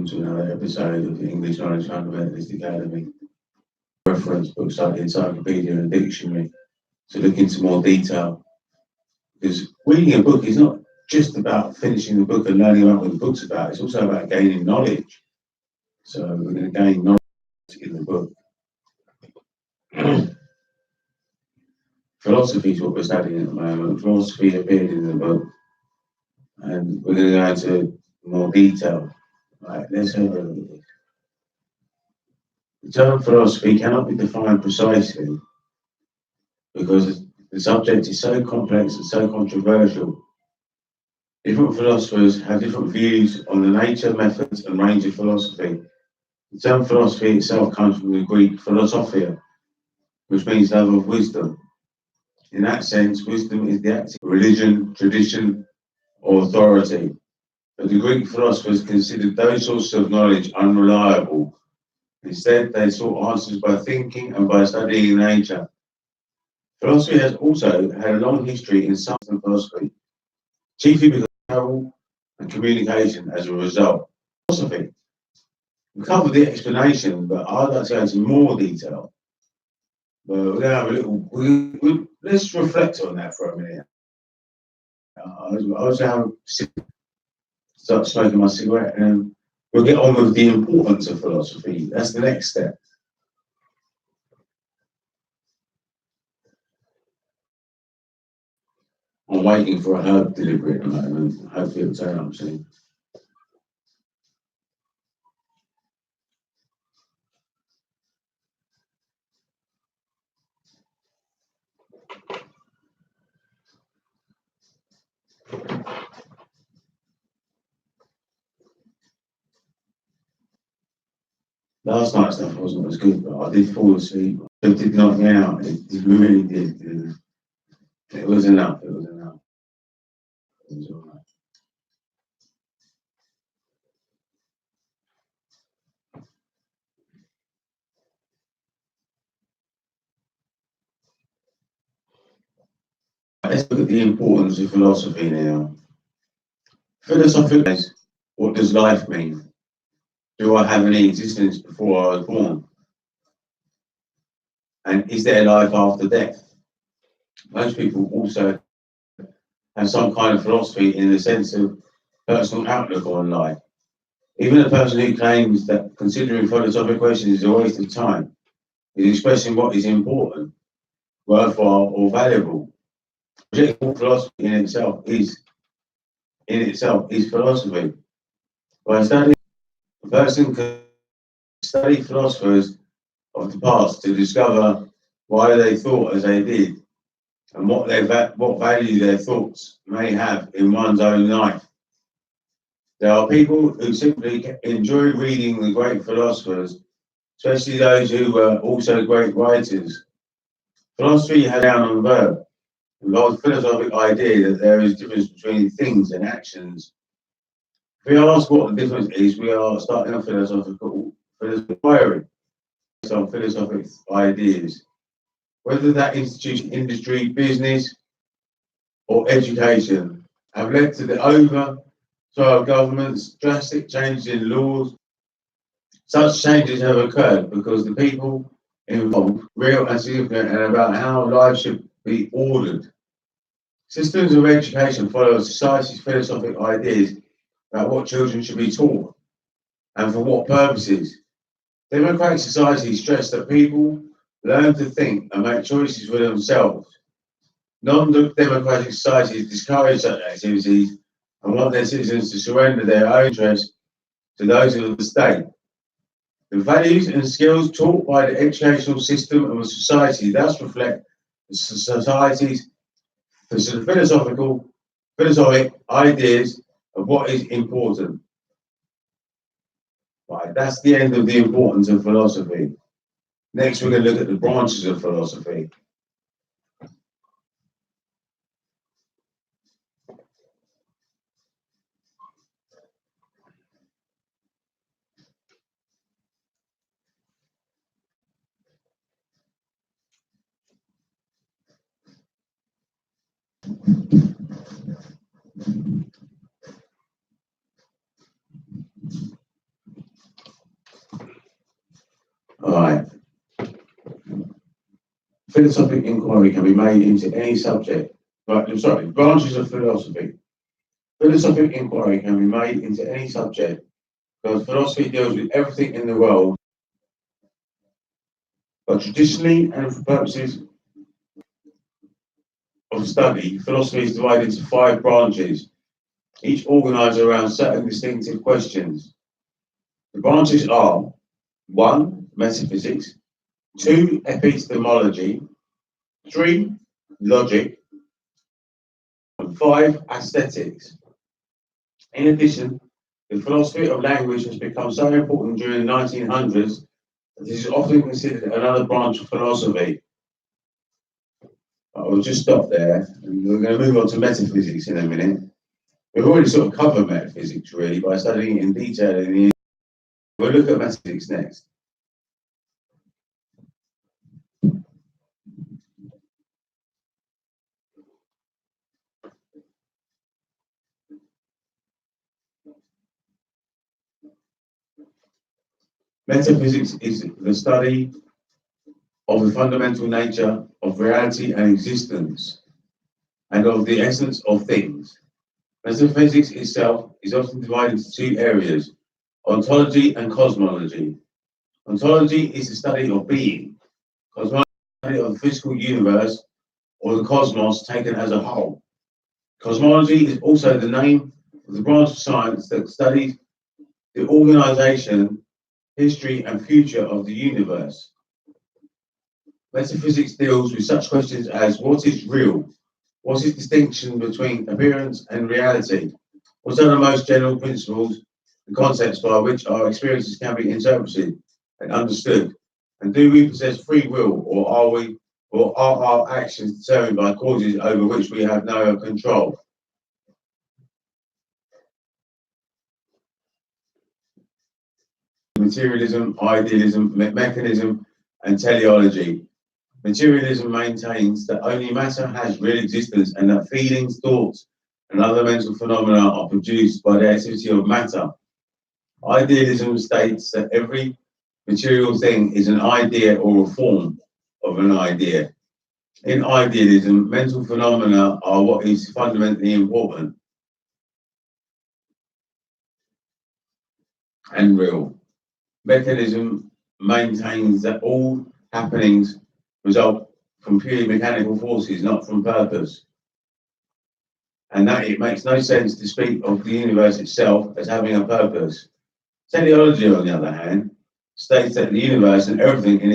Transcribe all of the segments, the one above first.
To another episode of the English Knowledge Fundamentalist Academy. Reference books like the Encyclopedia and Dictionary to look into more detail. Because reading a book is not just about finishing the book and learning about what the book's about, it's also about gaining knowledge. So we're going to gain knowledge in the book. Philosophy is what we're studying at the moment. Philosophy appeared in the book, and we're going to go into more detail. Right, let's have a look at this. The term philosophy cannot be defined precisely because the subject is so complex and so controversial. Different philosophers have different views on the nature, methods, and range of philosophy. The term philosophy itself comes from the Greek philosophia, which means love of wisdom. In that sense, wisdom is the active religion, tradition, or authority. But the Greek philosophers considered those sources of knowledge unreliable. Instead, they sought answers by thinking and by studying nature. Philosophy has also had a long history in science and philosophy, chiefly because of travel and communication as a result. Philosophy. We covered the explanation, but I'd like to go into more detail. But we're going to have a little. Let's reflect on that for a minute. I was going to start smoking my cigarette, and we'll get on with the importance of philosophy. That's the next step. I'm waiting for a herb delivery at the moment. Hopefully it'll turn up soon. Last night's stuff wasn't as good, but I did fall asleep. It did knock me out. It really did. It was enough. It was enough. It was all right. Let's look at the importance of philosophy now. Philosophically, what does life mean? Do I have any existence before I was born? And is there life after death? Most people also have some kind of philosophy in the sense of personal outlook on life. Even a person who claims that considering philosophical questions is a waste of time is expressing what is important, worthwhile, or valuable. Objective philosophy in itself is philosophy. By studying, a person can study philosophers of the past to discover why they thought as they did and what value their thoughts may have in one's own life. There are people who simply enjoy reading the great philosophers, especially those who were also great writers. Philosophy has a noun and verb. It involves the philosophic idea that there is a difference between things and actions. If we ask what the difference is, we are starting a philosophical inquiry based on philosophic ideas. Whether that institution, industry, business, or education have led to the overthrow of governments, drastic changes in laws. Such changes have occurred because the people involved, real and significant, and about how life should be ordered. Systems of education follow society's philosophic ideas about what children should be taught and for what purposes. Democratic societies stress that people learn to think and make choices for themselves. Non-democratic societies discourage such activities and want their citizens to surrender their own interests to those of the state. The values and skills taught by the educational system of a society thus reflect the society's philosophic ideas of what is important. Right, that's the end of the importance of philosophy. Next, we're going to look at the branches of philosophy. Philosophic inquiry can be made into any subject. Right, I'm sorry, branches of philosophy. Philosophic inquiry can be made into any subject because philosophy deals with everything in the world, but traditionally and for purposes of study, philosophy is divided into 5 branches, each organized around certain distinctive questions. The branches are 1. Metaphysics, 2. Epistemology, 3. Logic, and 5. Aesthetics. In addition, the philosophy of language has become so important during the 1900s that it is often considered another branch of philosophy. I'll just stop there, and we're going to move on to metaphysics in a minute. We've already sort of covered metaphysics really by studying it in detail. We'll look at metaphysics next. Metaphysics is the study of the fundamental nature of reality and existence, and of the essence of things. Metaphysics itself is often divided into 2 areas, ontology and cosmology. Ontology is the study of being, cosmology is the study of the physical universe or the cosmos taken as a whole. Cosmology is also the name of the branch of science that studies the organization, history, and future of the universe. Metaphysics deals with such questions as what is real? What is the distinction between appearance and reality? What are the most general principles and concepts by which our experiences can be interpreted and understood? And do we possess free will, or are our actions determined by causes over which we have no control? Materialism, idealism, mechanism, and teleology. Materialism maintains that only matter has real existence and that feelings, thoughts, and other mental phenomena are produced by the activity of matter. Idealism states that every material thing is an idea or a form of an idea. In idealism, mental phenomena are what is fundamentally important and real. Mechanism maintains that all happenings result from purely mechanical forces, not from purpose, and that it makes no sense to speak of the universe itself as having a purpose. Teleology, on the other hand, states that the universe and everything in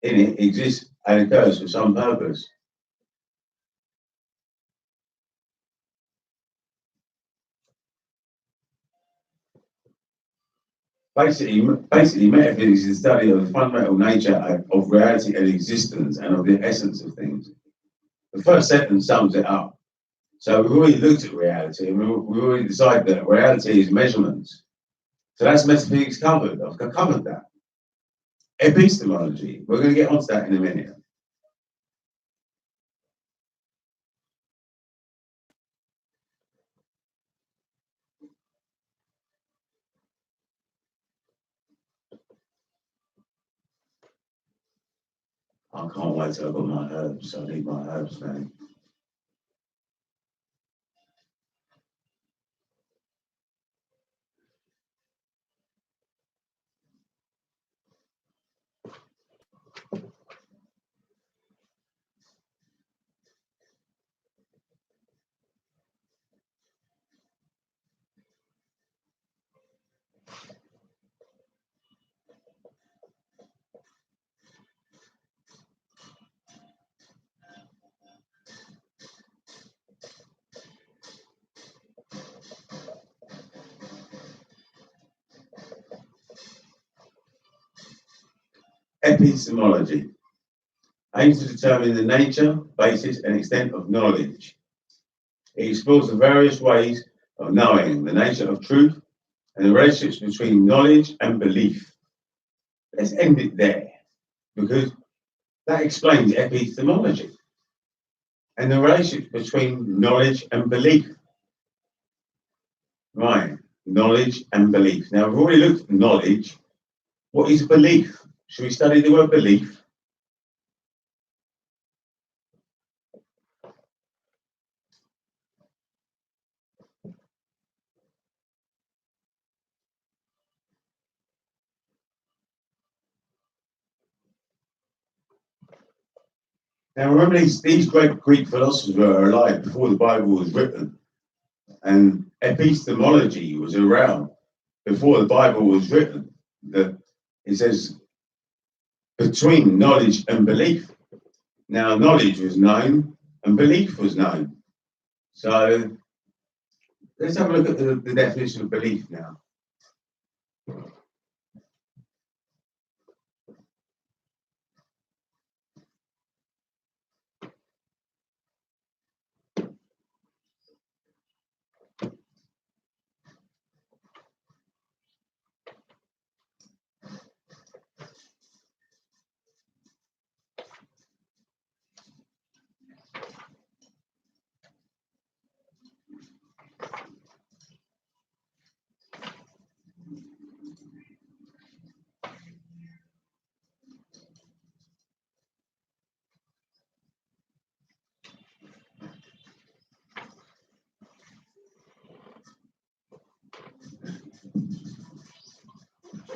it exists and occurs for some purpose. Basically, metaphysics is the study of the fundamental nature of reality and existence and of the essence of things. The first sentence sums it up. So we've already looked at reality, and we've already decided that reality is measurements. So that's metaphysics covered. I've covered that. Epistemology, we're going to get onto that in a minute. I can't wait till I've got my herbs. I need my herbs, man. Epistemology aims to determine the nature, basis, and extent of knowledge. It explores the various ways of knowing, the nature of truth, and the relationships between knowledge and belief. Let's end it there, because that explains epistemology and the relationship between knowledge and belief. Right, knowledge and belief. Now, we've already looked at knowledge. What is belief? Should we study the word belief? Now remember, these great Greek philosophers were alive before the Bible was written, and epistemology was around before the Bible was written. That it says between knowledge and belief. Now knowledge was known and belief was known. So let's have a look at the definition of belief now.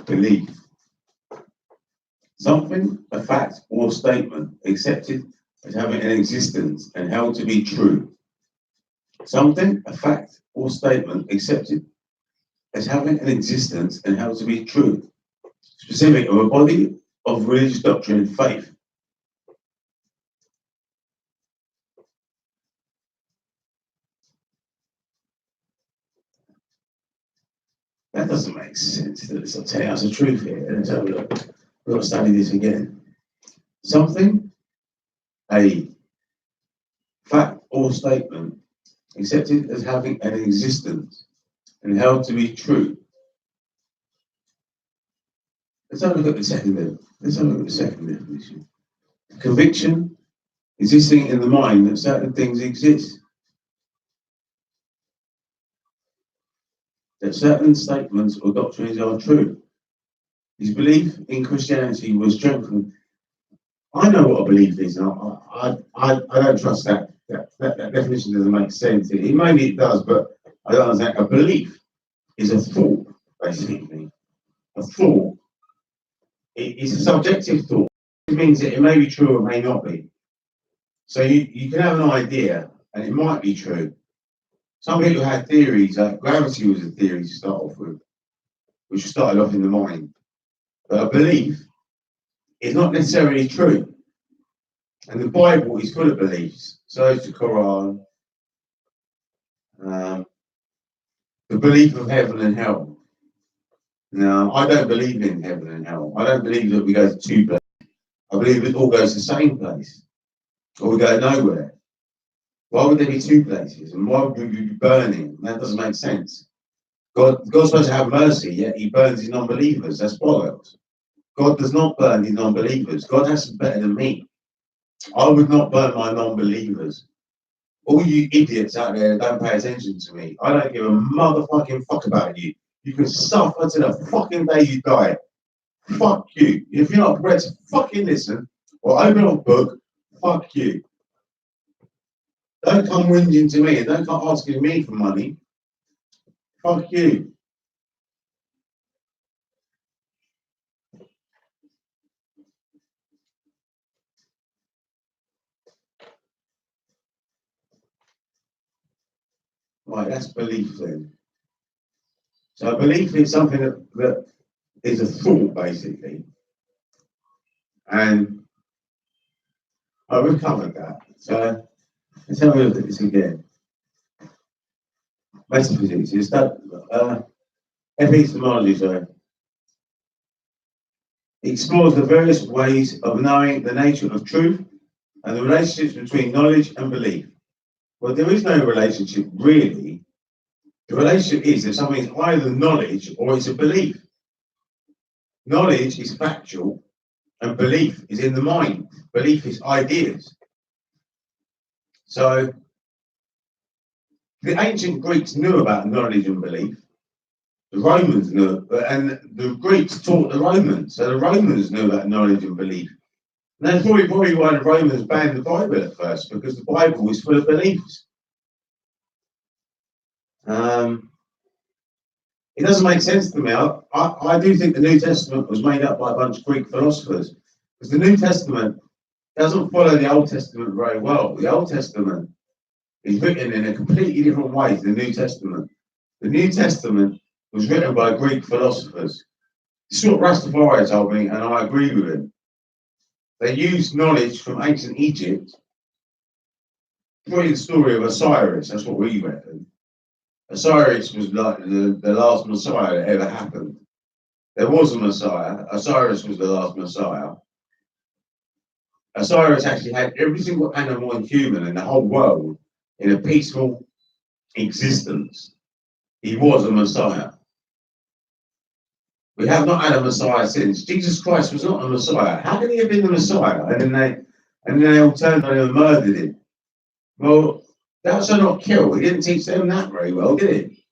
Belief. Something, a fact or statement accepted as having an existence and held to be true. Something, a fact or statement accepted as having an existence and held to be true. Specific of a body of religious doctrine and faith. That doesn't make sense. It's not telling us the truth here. Let's have a look. We've got to study this again. Something, a fact or statement accepted as having an existence and held to be true. Let's have a look at the second. Let's have a look at the second definition. Conviction, existing in the mind that certain things exist. That certain statements or doctrines are true. His belief in Christianity was strengthened. I know what a belief is, and I don't trust that. That definition doesn't make sense. Maybe it does, but I don't understand. A belief is a thought, basically. A thought. It's a subjective thought. It means that it may be true or may not be. So you can have an idea, and it might be true. Some people had theories, gravity was a theory to start off with, which started off in the mind. But a belief is not necessarily true. And the Bible is full of beliefs. So is the Quran. The belief of heaven and hell. Now, I don't believe in heaven and hell. I don't believe that we go to two places. I believe it all goes to the same place. Or we go nowhere. Why would there be two places? And why would we be burning? That doesn't make sense. God's supposed to have mercy, yet he burns his non-believers. That's bollocks. God does not burn his non-believers. God has some better than me. I would not burn my non-believers. All you idiots out there don't pay attention to me. I don't give a motherfucking fuck about you. You can suffer to the fucking day you die. Fuck you. If you're not prepared to fucking listen or open a book, fuck you. Don't come whinging to me and don't come asking me for money. Fuck you. Right, that's belief then. So belief is something that is a thought, basically. And we've covered that. So let's have a look at this again. Metaphysics is that epistemology, sorry. Explores the various ways of knowing the nature of truth and the relationships between knowledge and belief. Well, there is no relationship really. The relationship is that something is either knowledge or it's a belief. Knowledge is factual and belief is in the mind. Belief is ideas. So the ancient Greeks knew about knowledge and belief. The Romans knew, and the Greeks taught the Romans. So the Romans knew about knowledge and belief. And that's probably why the Romans banned the Bible at first, because the Bible is full of beliefs. It doesn't make sense to me. I do think the New Testament was made up by a bunch of Greek philosophers. Because the New Testament doesn't follow the Old Testament very well. The Old Testament is written in a completely different way to the New Testament. The New Testament was written by Greek philosophers. This is what Rastafari told me, and I agree with him. They used knowledge from ancient Egypt. Probably the story of Osiris, that's what we reckon. Osiris was like the last Messiah that ever happened. There was a Messiah. Osiris was the last Messiah. Osiris actually had every single animal and human in the whole world in a peaceful existence. He was a Messiah. We have not had a Messiah since. Jesus Christ was not a Messiah. How can he have been the Messiah? And then they all turned on him and murdered him. Well, thou shalt not kill. He didn't teach them that very well, did he?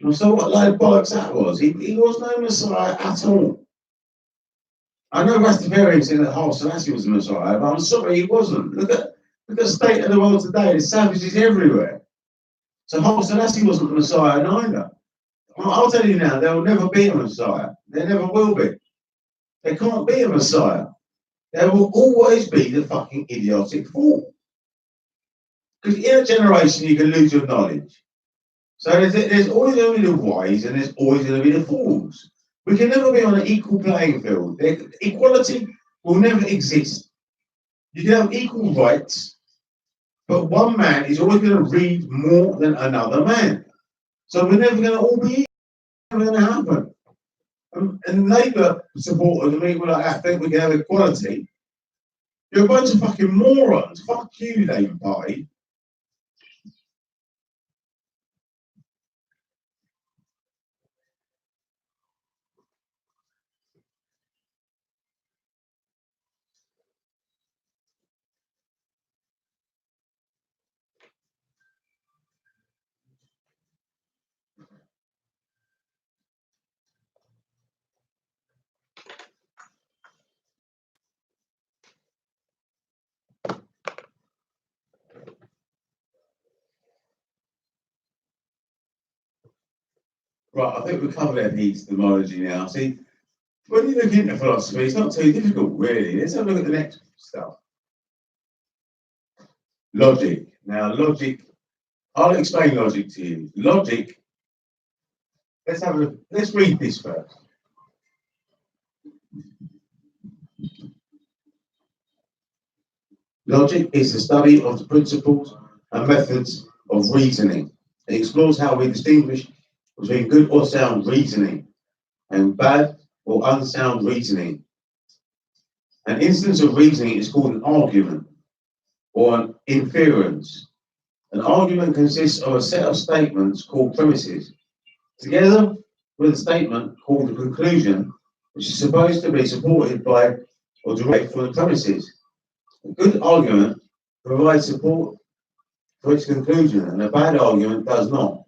And so what load of bollocks that was. He was no Messiah at all. I know Rastafarians think that Haile Selassie was the Messiah, but I'm sorry, he wasn't. Look at the state of the world today. There's savages everywhere. So Haile Selassie wasn't the Messiah neither. I'll tell you now, there will never be a Messiah. There never will be. There can't be a Messiah. There will always be the fucking idiotic fool. Because in a generation, you can lose your knowledge. So there's always going to be the wise and there's always going to be the fools. We can never be on an equal playing field. Equality will never exist. You can have equal rights, but one man is always going to read more than another man. So we're never going to all be equal. It's never going to happen. And Labour supporters and people like that think we can have equality. You're a bunch of fucking morons. Fuck you, Labour Party. Right, I think we've covered epistemology now. See, when you look into philosophy, it's not too difficult, really. Let's have a look at the next stuff. Logic. Now, logic, I'll explain logic to you. Logic, let's read this first. Logic is the study of the principles and methods of reasoning. It explores how we distinguish between good or sound reasoning and bad or unsound reasoning. An instance of reasoning is called an argument or an inference. An argument consists of a set of statements called premises, together with a statement called a conclusion, which is supposed to be supported by or derived from the premises. A good argument provides support for its conclusion, and a bad argument does not.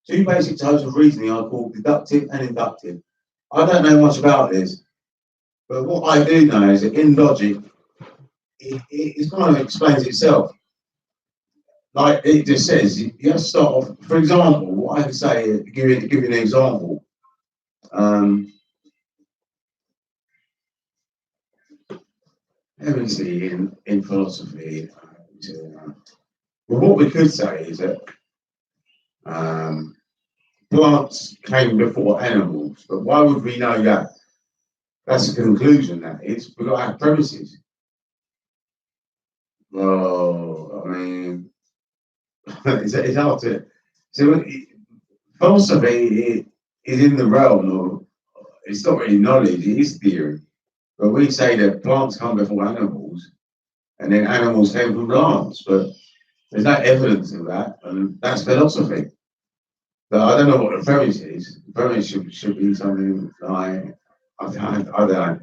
Two basic types of reasoning are called deductive and inductive. I don't know much about this, but what I do know is that in logic, it kind of explains itself. Like it just says, you have to start off. For example, what I can say, give you an example. Let me see in philosophy. Well, what we could say is that plants came before animals, but why would we know that? That's a conclusion. That is, we've got to have premises. Well, I mean, it's hard to. So philosophy is in the realm of, it's not really knowledge, it is theory. But we say that plants come before animals, and then animals came from plants, but there's no evidence of that, and that's philosophy. But I don't know what the premise is. The premise should be something like, I don't know.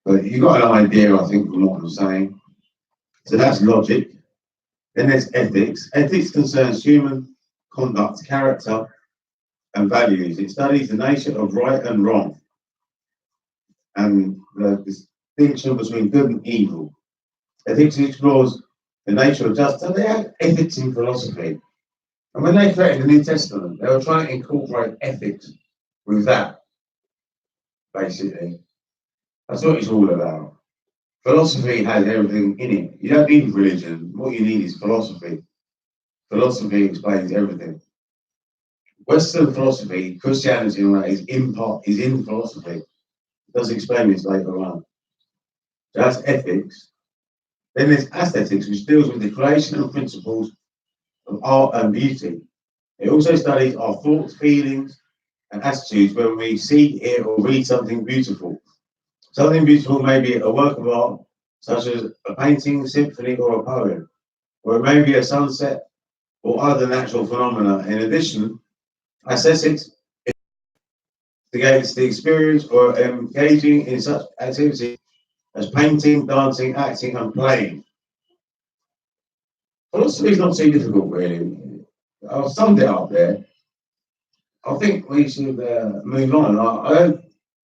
But you've got an idea, I think, from what I'm saying. So that's logic. Then there's ethics. Ethics concerns human conduct, character, and values. It studies the nature of right and wrong and the distinction between good and evil. Ethics explores the nature of justice. So they had ethics in philosophy. And when they created the New Testament, they were trying to incorporate ethics with that, basically. That's what it's all about. Philosophy has everything in it. You don't need religion. What you need is philosophy. Philosophy explains everything. Western philosophy, Christianity, and that is in philosophy. It does explain this later on. So that's ethics. Then there's aesthetics, which deals with the creational principles of art and beauty. It also studies our thoughts, feelings, and attitudes when we see, hear, or read something beautiful. Something beautiful may be a work of art, such as a painting, symphony, or a poem, or it may be a sunset or other natural phenomena. In addition, aesthetics against the experience or engaging in such activity as painting, dancing, acting, and playing. Philosophy is not too difficult, really. I've summed it up there. I think we should move on.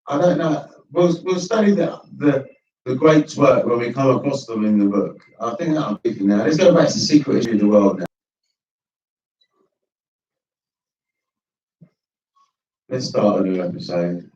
I don't know. We'll study the great work when we come across them in the book. I think that'll be for now. Let's go back to the secret issue of the world now. Let's start a new episode.